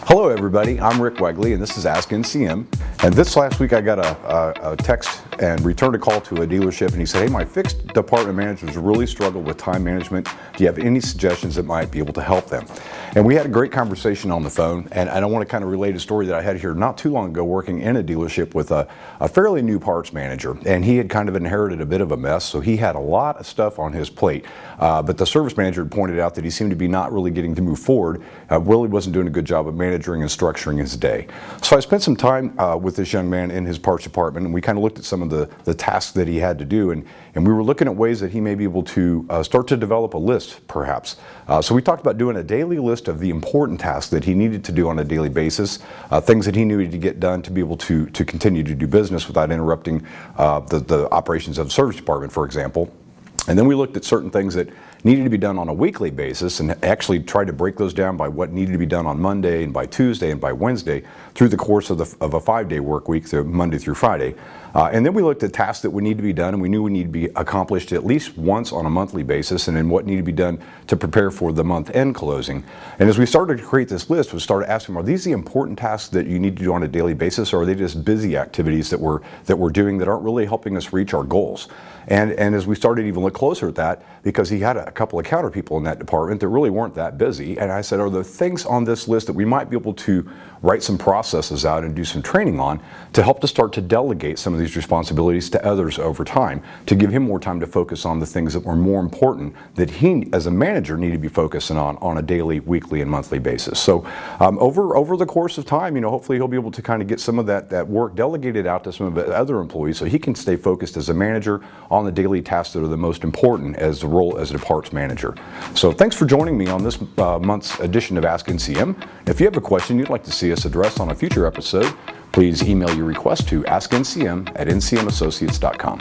Hello everybody, I'm Rick Wegley and this is Ask NCM. And this last week I got a text and returned a call to a dealership, and he said, hey, my fixed department managers really struggle with time management. Do you have any suggestions that might be able to help them? And we had a great conversation on the phone, and I want to kind of relate a story that I had here not too long ago working in a dealership with a fairly new parts manager, and he had kind of inherited a bit of a mess, so he had a lot of stuff on his plate. But the service manager had pointed out that he seemed to be not really getting to move forward, really wasn't doing a good job of managing and structuring his day. So I spent some time with this young man in his parts department, and we kind of looked at some of the tasks that he had to do, and we were looking at ways that he may be able to start to develop a list, perhaps. So we talked about doing a daily list of the important tasks that he needed to do on a daily basis, things that he needed to get done to be able to continue to do business without interrupting the operations of the service department, for example. And then we looked at certain things that needed to be done on a weekly basis and actually tried to break those down by what needed to be done on Monday and by Tuesday and by Wednesday through the course of a 5-day work week, so Monday through Friday. And then we looked at tasks that would need to be done, and we knew we need to be accomplished at least once on a monthly basis, and then what needed to be done to prepare for the month-end closing. And as we started to create this list, we started asking, are these the important tasks that you need to do on a daily basis, or are they just busy activities that we're doing that aren't really helping us reach our goals? And as we started to even look closer at that, because he had a couple of counter people in that department that really weren't that busy, and I said, are there things on this list that we might be able to write some processes out and do some training on to help to start to delegate some of these responsibilities to others over time, to give him more time to focus on the things that were more important that he, as a manager, needed to be focusing on a daily, weekly, and monthly basis. So over the course of time, hopefully he'll be able to kind of get some of that work delegated out to some of the other employees so he can stay focused as a manager on the daily tasks that are the most important as the role as a parts manager. So thanks for joining me on this month's edition of Ask NCM. If you have a question you'd like to see us address on a future episode, please email your request to askncm@ncmassociates.com.